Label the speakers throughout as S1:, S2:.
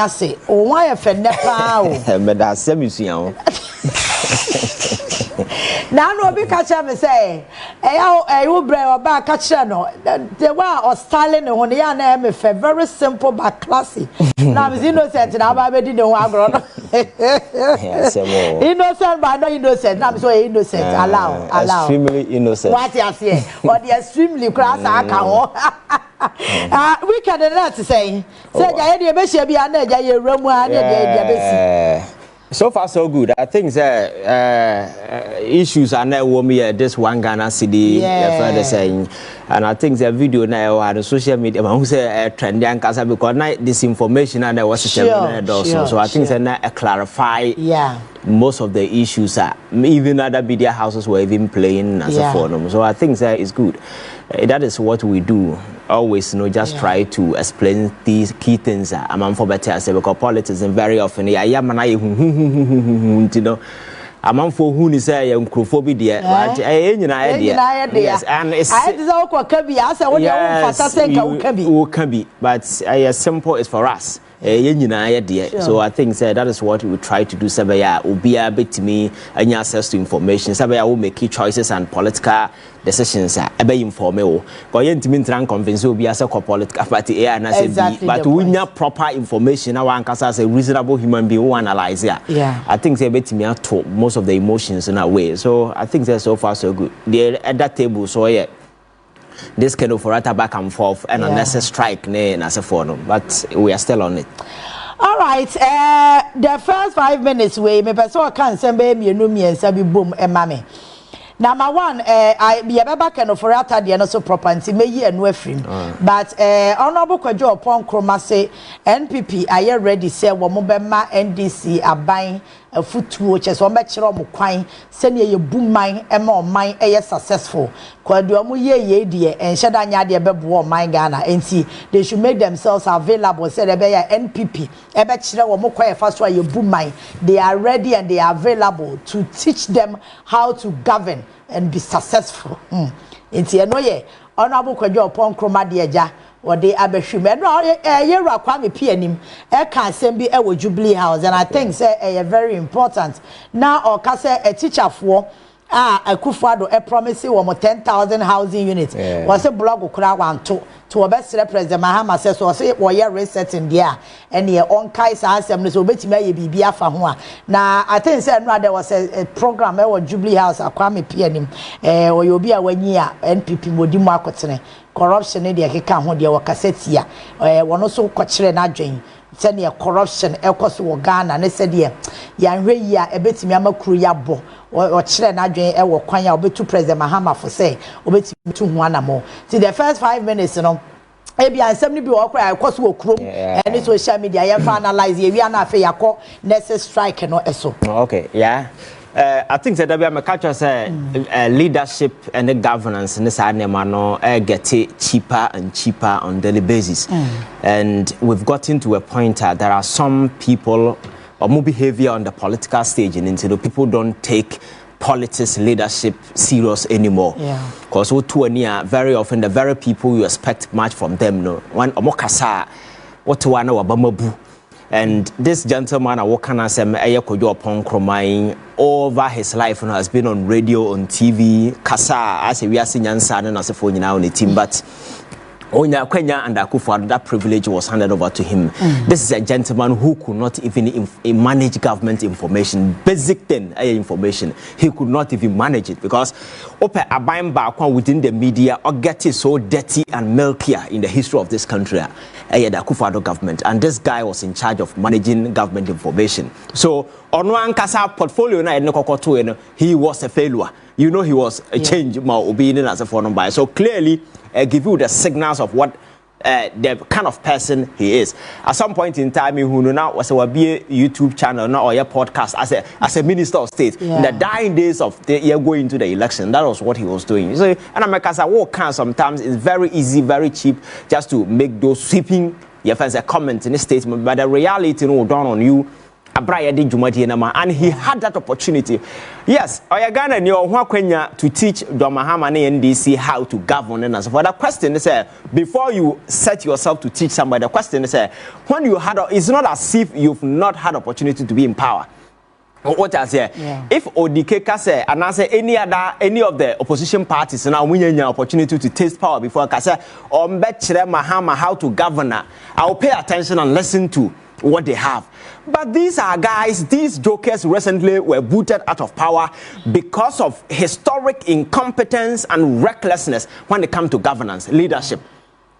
S1: say, oh, why a friend never?
S2: But that's semi-sian.
S1: Now, no, because I say, I will bring a back at channel. They were styling on the name very simple but classy. Now, I'm innocent, and I'm already know I'm grown. Innocent, but not innocent. I'm so innocent. Allow.
S2: Extremely innocent.
S1: What you say? What the extremely class I can. We can not say. Say, I had a best be under your room.
S2: So far, so good. I think issues are now this one Ghana city, further saying, and I think the video now on social media, who say trend young because disinformation and there was so I think they clarify most of the issues. Even other media houses were even playing as a forum. So I think that is good. That is what we do. Always, just try to explain these key things. I'm for better, I say, because politics and very often, I'm for who is a Nkrumah, right? Yes, and it's can be, but simple is for us. So I think that is what we try to do. Sabaya will be a bit to me and access to information. Sabaya will make key choices and political decisions. Be informal. Going to mean convince will be as a political party and I say, but we need proper information. Now, one as a reasonable human being who analyze it. I think they bet me to most of the emotions in a way. So I think they're so far so good. They're at that table, so this kind of rata back and forth and unless a strike as a forum, but we are still on it.
S1: All right, the first 5 minutes me person can send me and sabi boom and mammy. Number one, I be a back and for rata the no so property may ye and wefrim. But Honorable Kojo Oppong Nkrumah say NPP are ready say Womobema NDC are buying a foot watches or match rom quine send ye boom mine and mine successful. Kwaduamu ye dear and Shadanya de Bebu mine Ghana and see they should make themselves available said a NPP a bachelor or more quiet fast why you boom mine. They are ready and they are available to teach them how to govern and be successful. Inti enoye Honorable Kojo Oppong Nkrumah deja or they abeshime no yera kwame pianim can send be a Jubilee House and I think say very important now or ka say a teacher for Akufo-Addo promise we 10,000 housing units was a blog okura wan to obese President Mahama says so say we reset in there and ye on kai sa asem so betimi ye bibia fa ho a na I think say no there was a program at Jubilee House akwame pianim we obi a wanyi a NPP modi mu akotene corruption ne de keka ho de wakasetia wono so kwakire na adwen send your corruption ekos wo Ghana ne said ye yanhwe yi a ebetimi amakuru ya bo or chile na dwen e wo kwan ya obetu President Mahama for say obetimi tu ho anamo see the first 5 minutes ebi ansem ni bi wo kra ekos wo krom and social media ye fa analyze ye wi na afa yakọ next strike no eso.
S2: Okay, I think that we catch us leadership and the governance in this no get it cheaper and cheaper on daily basis. And we've gotten to a point there are some people or more behavior on the political stage and until people don't take politics leadership serious anymore. Because very often the very people you expect much from them one omokasa what one Obamabu. And this gentleman, Kojo Oppong Nkrumah, over his life has been on radio, on TV, Kasa, as we are seeing and as a phone now on the team, but Onya Kenya and Akufo-Addo, that privilege was handed over to him. This is a gentleman who could not even manage government information, basic thing information. He could not even manage it because within the media or get it so dirty and milkier in the history of this country. The Akufo-Addo government, and this guy was in charge of managing government information. So on one Kasa portfolio he was a failure. He was a change obedient as a foreign buyer. So clearly give you the signals of what the kind of person he is. At some point in time, who now was a YouTube channel or a podcast as a minister of state in the dying days of the year going into the election. That was what he was doing. So, and I walk sometimes it's very easy, very cheap, just to make those sweeping a comment in a statement. But the reality done on you. abraya de dwumadi na ma, and he had that opportunity. Yes, Oyagana ni ohwa kwenya to teach Mahama and NDC how to govern and so for. The question is before you set yourself to teach somebody, the question is when you had it's not as if you've not had opportunity to be in power. What I say, if Odikeka say and I say any of the opposition parties now we have opportunity to taste power before I say Mahama how to govern, I'll pay attention and listen to what they have. But these are guys, these jokers recently were booted out of power because of historic incompetence and recklessness when it comes to governance, leadership.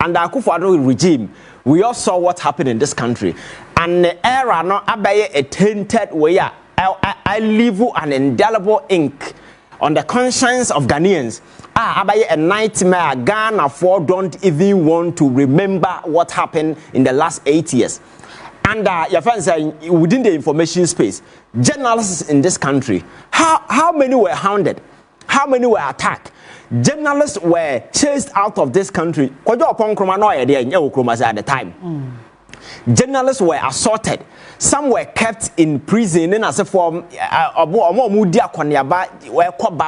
S2: And the Akufo-Addo regime, we all saw what happened in this country. And the era now abaye a tainted way. I leave an indelible ink on the conscience of Ghanaians. Abaye a nightmare. Ghana for don't even want to remember what happened in the last 8 years. And your friends saying within the information space, journalists in this country, how many were hounded? How many were attacked? Journalists were chased out of this country. Kojo Oppong Nkrumah no idea in Nkrumah at the time. Journalists were assaulted. Some were kept in prison in as a form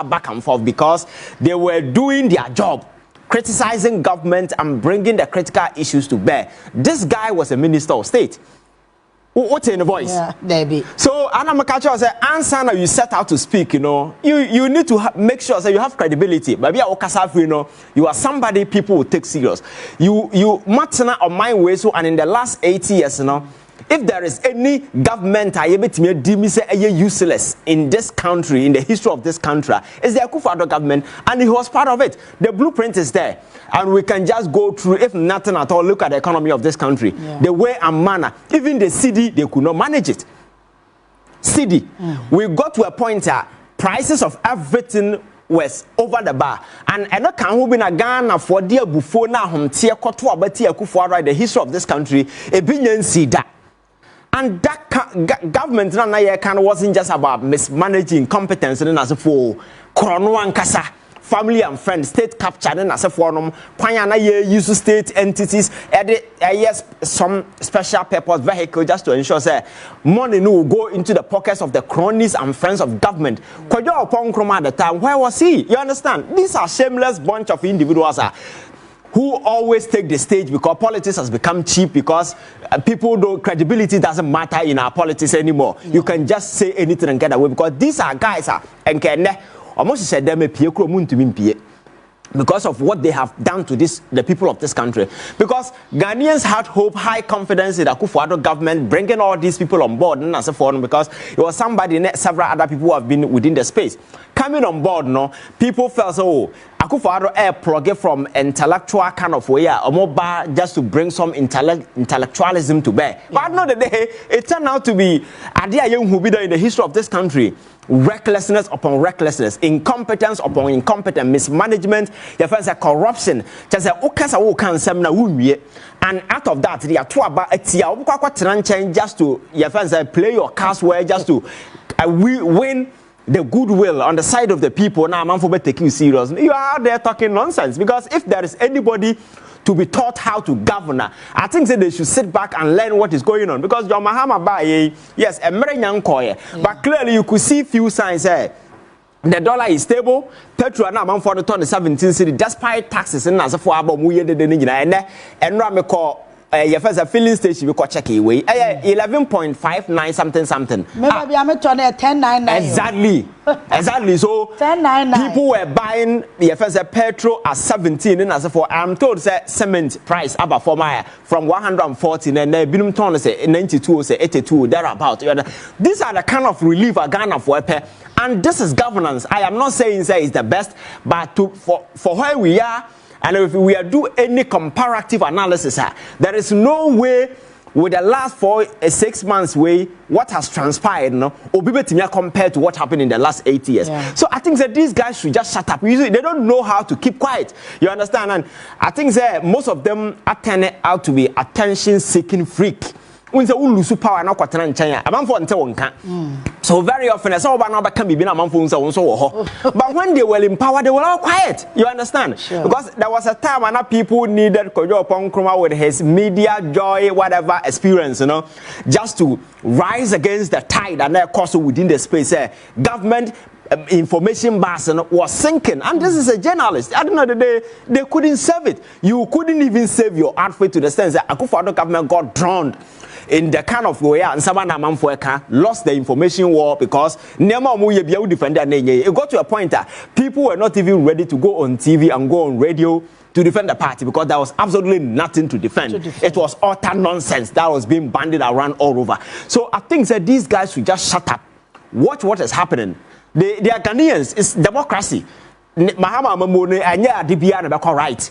S2: back and forth because they were doing their job, criticizing government and bringing the critical issues to bear. This guy was a minister of state. What's in the voice?
S1: Yeah, baby.
S2: So, Anna Makacho said, answer now you set out to speak, you know. You need to make sure that you have credibility. Maybe you are somebody people will take serious. You matana on my way, so and in the last 8 years, you know, if there is any government I able to make useless in this country, in the history of this country, it's the Akufo-Addo government, and he was part of it. The blueprint is there. And we can just go through, if nothing at all, look at the economy of this country. The way and manner. Even the city, they could not manage it. City. We got to a point where prices of everything was over the bar. And I know can be a Ghana for dear before now, the history of this country, a billion cedar. And that government wasn't just about mismanaging competence and as for Krono Kasa. Family and friends, state capture and as a forum, Payana use state entities, yes, some special purpose vehicle just to ensure that money will go into the pockets of the cronies and friends of government. Kojo Oppong Nkrumah at the time, where was he? You understand? These are shameless bunch of individuals who always take the stage because politics has become cheap because people don't, credibility doesn't matter in our politics anymore. You can just say anything and get away because these are guys and can almost said them because of what they have done to the people of this country. Because Ghanaians had hope, high confidence in the Akufo-Addo government bringing all these people on board and as a forum because it was somebody, several other people who have been within the space. Coming on board, no, people felt so. Akufo-Addo air plug from intellectual kind of way, or more just to bring some intellectualism to bear. But at the end of the day, it turned out to be idea young who be there in the history of this country. Recklessness upon recklessness, incompetence upon incompetence, mismanagement, your friends are corruption. Just and out of that, they are two about just to your friends play your cards well, just to win the goodwill on the side of the people. Now, I'm for taking you serious. You are out there talking nonsense because if there is anybody to be taught how to govern, I think that they should sit back and learn what is going on because John Mahama Baye, yes, a American coy, but clearly you could see few signs there. The dollar is stable. Petrol now for the 2017 city despite taxes and as for about muye de and Rameko. Your first filling station we check away 11.59 something.
S1: Maybe I'm at 10.99.
S2: Exactly. So
S1: 10.99.
S2: People were buying your first petrol at 17 and as for I'm told that cement price about for my from 114 and then ton say 92 say 82 thereabout. These are the kind of relief a Ghana for a pair. And this is governance. I am not saying say it's the best, but for where we are. And if we do any comparative analysis, there is no way with the last 6 months way what has transpired, or be compared to what happened in the last 8 years. So I think that these guys should just shut up. Usually they don't know how to keep quiet. You understand? And I think that most of them are turning out to be attention-seeking freak. When the lose power now, so So very often, as all now can be a month so. But when they were empowered, they were all quiet. You understand?
S1: Sure.
S2: Because there was a time when people needed Kojo Oppong Nkrumah with his media joy, whatever experience, you know, just to rise against the tide and their course within the space. Government information mass was sinking, and this is a journalist. At the end of the day, they couldn't save it. You couldn't even save your outfit to the sense that Akufo-Addo government got drowned in the kind of way, and someone lost the information war because it got to a point that people were not even ready to go on TV and go on radio to defend the party because there was absolutely nothing to defend. It was utter nonsense that was being bandied around all over. So I think that these guys should just shut up, watch what is happening. They are Ghanaians. It's democracy. Mahama Mamone and yeah, DBR right.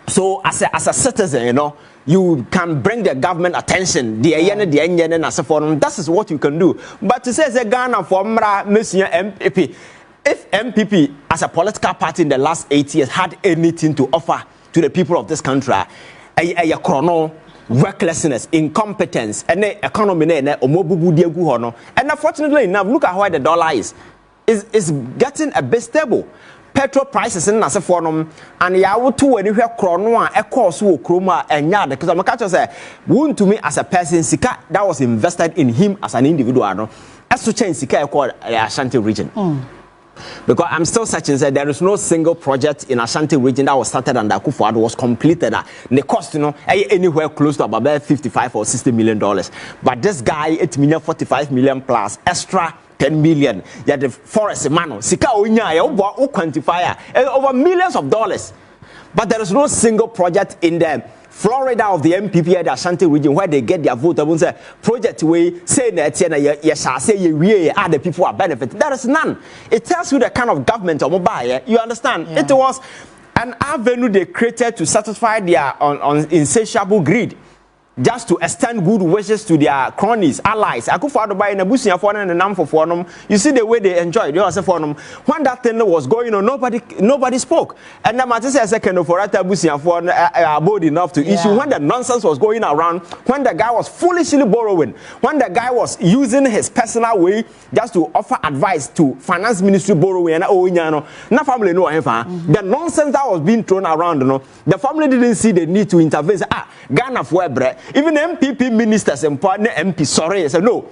S2: So as a citizen, you know, you can bring the government attention. That is what you can do. But to say the Ghana for Monsieur MPP, if MPP as a political party in the last 8 years had anything to offer to the people of this country, a chrono, recklessness, incompetence, and the economy, and unfortunately enough, look at why the dollar is getting a bit stable. Petrol prices in Nasa Forum and Yawu to anywhere chrono a course who Nkrumah and yard because I'm a catcher say, wound to me as a person Sika that was invested in him as an individual. As to change Sika called Ashanti region. Because I'm still searching that there is no single project in Ashanti region that was started and Akufo-Addo was completed. The cost, you know, anywhere close to about $55 or $60 million. But this guy, 8 million, 45 million plus extra 10 million. Yeah, the forest man, Sika Onya, quantifier over millions of dollars. But there is no single project in the Florida of the MPP at the Ashanti region where they get their vote. I won't say project way say that the people are benefiting. There is none. It tells you the kind of government or mobile. You understand? Yeah. It was an avenue they created to satisfy their insatiable greed. Just to extend good wishes to their cronies, allies. Akufo-Addo by Nabusia for and Nam for them. You see the way they enjoyed. When that thing was going on, nobody spoke. And the matter says second for Busia for bold enough to issue when the nonsense was going around, when the guy was foolishly borrowing, when the guy was using his personal way just to offer advice to finance ministry borrowing and no family no the nonsense that was being thrown around, the family didn't see the need to intervene. Ghana for bread. Even MPP ministers and partner MP sorry say no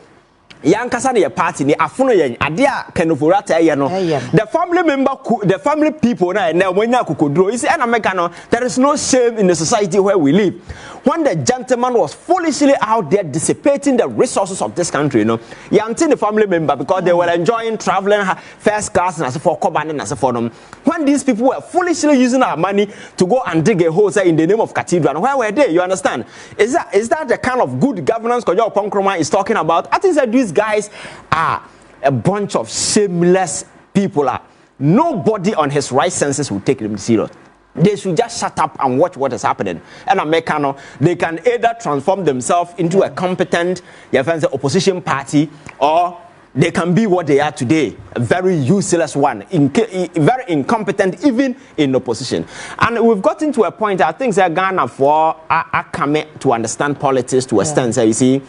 S2: yankasa na party ni afono yen ade a kanofurata ye no the family people na wanya kokodro you see and America no there is no shame in the society where we live. When the gentleman was foolishly out there dissipating the resources of this country, you know, the family member because they were enjoying traveling first class and as for Koban and as for them. When these people were foolishly using our money to go and dig a hole in the name of cathedral, where were they? You understand? Is that the kind of good governance Kojo Oppong Nkrumah is talking about? I think that these guys are a bunch of shameless people. Nobody on his right senses will take them serious. They should just shut up and watch what is happening. And Americano, they can either transform themselves into a competent opposition party, or they can be what they are today, a very useless one, very incompetent even in opposition. And we've gotten to a point, I think that Ghana for are coming to understand politics to a extent. So you see,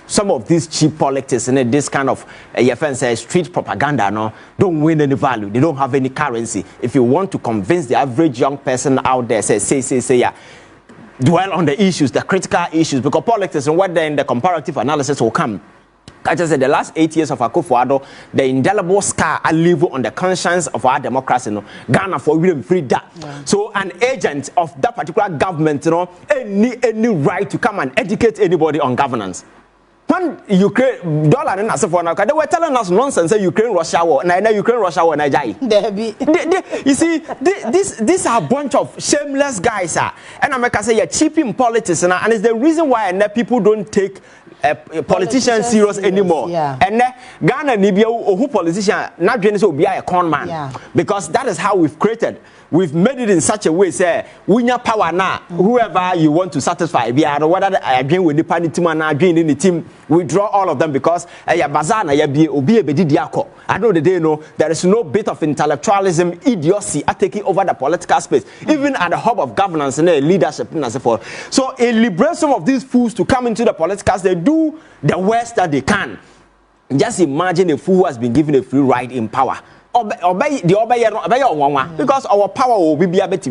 S2: some of these cheap politics and this kind of street propaganda don't win any value. They don't have any currency. If you want to convince the average young person out there, say, dwell on the issues, the critical issues, because politics and what then the comparative analysis will come. I just said the last 8 years of Akufo-Addo, the indelible scar I leave on the conscience of our democracy. Ghana for freedom free that. Yeah. So an agent of that particular government, any right to come and educate anybody on governance. When Ukraine dollar and for now, they were telling us nonsense. Say Ukraine-Russia war, and Ukraine-Russia war, you see, these are a bunch of shameless guys, and America say you're cheaping politics, and it's the reason why people don't take politicians serious anymore. Yeah. And Ghana Nibia who politician not will be a con man, because that is how we've created. We've made it in such a way, say, we have power now. Whoever you want to satisfy, be whether I agree with the party team and I agree in the team, we draw all of them because bazana I know that they know there is no bit of intellectualism, idiocy are taking over the political space, even at the hub of governance and leadership and so forth. So it liberates some of these fools to come into the political. They do the worst that they can. Just imagine a fool who has been given a free ride in power. Because our power will be a bit.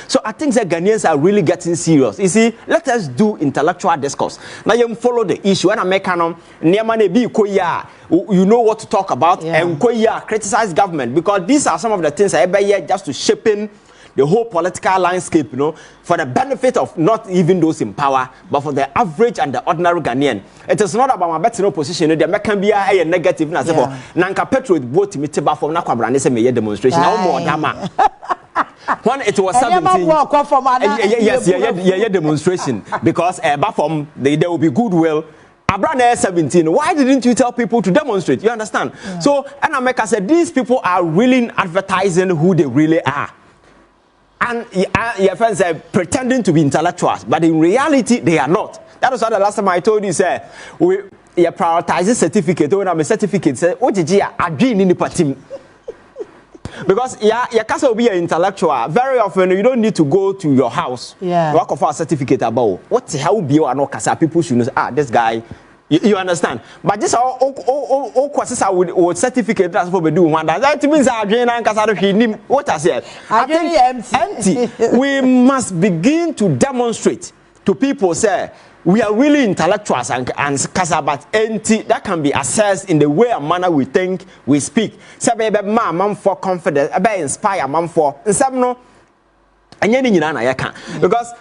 S2: So I think that Ghanaians are really getting serious. You see, let us do intellectual discourse. Now you follow the issue and I make you know what to talk about and criticize government, because these are some of the things I ever just to shaping the whole political landscape, you know, for the benefit of not even those in power, but for the average and the ordinary Ghanaian. It is not about my better opposition. There can be a negative. Nanka Petro vote me to from Nakwabrand. They say me demonstration. No more drama. When it was 17, yes, demonstration, because but from there will be goodwill. Abraham 17. Why didn't you tell people to demonstrate? You understand? So, and America said these people are really advertising who they really are. And your friends are pretending to be intellectuals, but in reality, they are not. That was why the last time I told you, sir, we prioritize certificate. When I'm a certificate, say, what did you agree in the party? Because you can't be an intellectual. Very often, you don't need to go to your house. Work of our certificate about what the hell be or not. People should know, this guy. You understand? But this all courses would certificate that's what we do. That means what I said. I think empty. We must begin to demonstrate to people, say, we are really intellectuals and but empty that can be assessed in the way and manner we think, we speak. Say, baby, man for confidence, inspire, man for no. Because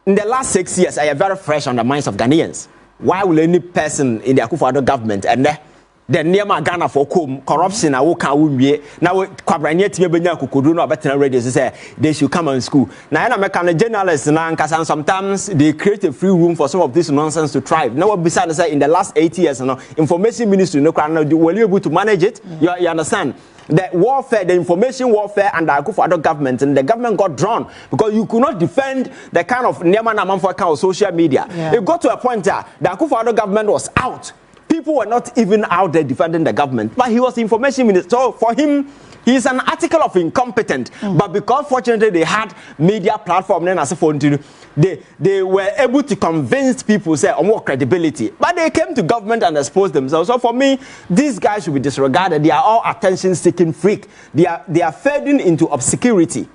S2: in the last 6 years, I am very fresh on the minds of Ghanaians. Why will any person in the Akufo-Addo government and the near Ghana for corruption? I will be now. They should come on school. Now, I'm a journalist and sometimes they create a free room for some of this nonsense to thrive. Now, besides in the last 8 years, information ministry, were you able to manage it? You understand? The warfare, the information warfare, and the Akufo-Addo government, and the government got drawn because you could not defend the kind of kind of social media. It got to a point that the Akufo-Addo government was out. People were not even out there defending the government, but he was the information minister. So for him, he's an article of incompetent. But because fortunately they had media platform, then as a phone, they were able to convince people, say, more credibility. But they came to government and exposed themselves. So for me, these guys should be disregarded. They are all attention-seeking freak. They are fading into obscurity.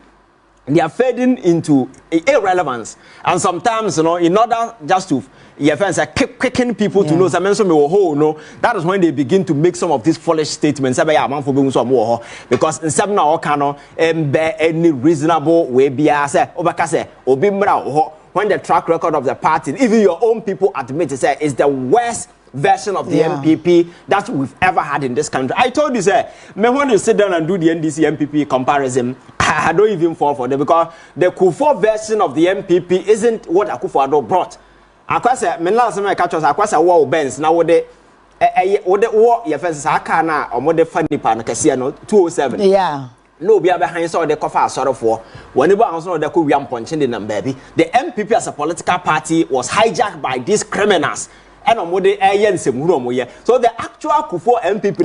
S2: They are fading into irrelevance. And sometimes, in order just to keep quickening people to know that is when they begin to make some of these foolish statements. Because in some now any reasonable way when the track record of the party, even your own people admit it, is the worst version of the MPP that we've ever had in this country. I told you, sir, when you sit down and do the NDC MPP comparison, I don't even fall for them, because the Kufuor version of the MPP isn't what Akufo-Addo brought. Akwasa me last time I catch us akwasa war Benz na wo de war your fence aka na omo de fa nipa na kase no 207 no be behind so de kofa asorofo woni ba so de ko wiam ponche de number bi. The MPP as a political party was hijacked by these criminals. And so the actual Kufuor MPP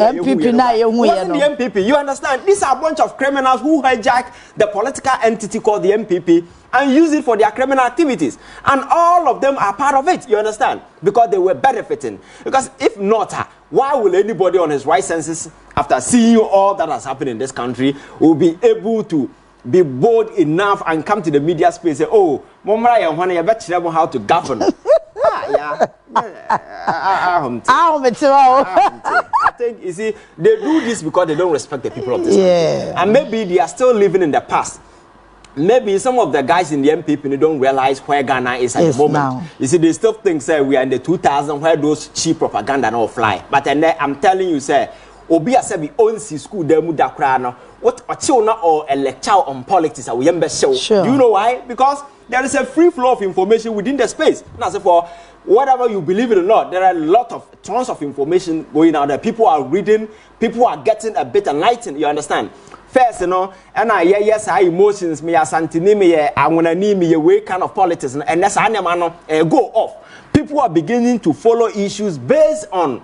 S2: wasn't the MPP. You understand? These are a bunch of criminals who hijack the political entity called the MPP and use it for their criminal activities. And all of them are part of it. You understand? Because they were benefiting. Because if not, why will anybody on his right senses, after seeing all that has happened in this country, will be able to be bold enough and come to the media space and say, oh, Momra, you better know how to govern. I think, you see, they do this because they don't respect the people of this country. And maybe they are still living in the past. Maybe some of the guys in the MPP they don't realize where Ghana is at the moment. Now. You see, they still think, say, we are in the 2000s where those cheap propaganda don't fly. But then I'm telling you, say, Obi Asebi owns his school, they muda krano. What a children or a lecture on politics are we show. Sure. Do you know why? Because there is a free flow of information within the space. Now, so for whatever you believe in or not, there are a lot of tons of information going out there. People are reading, people are getting a bit enlightened. You understand? First, and yes, I emotions, me as Santini, me, I want to need me a way kind of politics, and that's go off. People are beginning to follow issues based on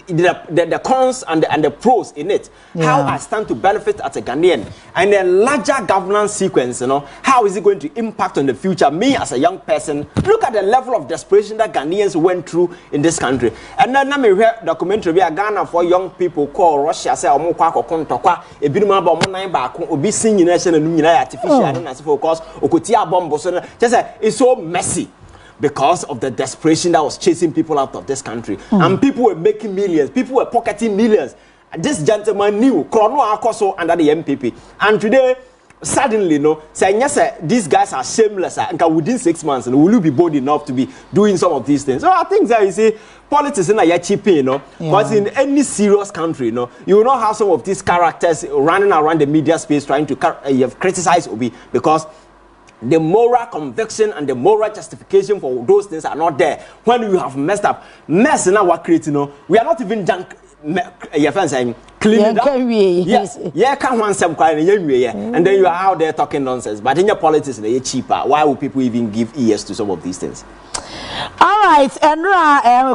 S2: the cons and the pros in it. How I stand to benefit as a Ghanaian, and a larger governance sequence, you know, how is it going to impact on the future? Me as a young person, look at the level of desperation that Ghanaians went through in this country. And then I hear documentary we are Ghana for young people call Russia say omo kwa kontokwa e binuma ba omo nan ba ko obi sin nyina hye na num nyina artificial and as for course okoti abombo so just say it's so messy. Because of the desperation that was chasing people out of this country. And people were making millions. People were pocketing millions. This gentleman knew Chrono Akoso under the MPP. And today, suddenly, no, saying, yes, sir, these guys are shameless. And within 6 months, will you be bold enough to be doing some of these things? So I think that you see, politics in a cheap, you know, because in any serious country, you know, you will not have some of these characters running around the media space trying to criticize Obi, because the moral conviction and the moral justification for those things are not there. When you have messed up, mess in our creating, you know, we are not even junk. Your friends saying clean it up. Yes, yeah, can't want some kind of and then you are out there talking nonsense. But in your politics, they're cheaper. Why would people even give ears to some of these things?
S1: All right, and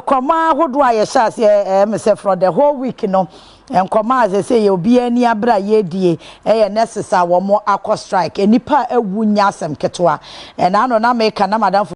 S1: Krumah, what do I say for the whole week, you know? And Krumah, as I say, you'll be any abra ye necessary one more aqua strike. And nipa a wunyasem ketua. And I know na make a madam.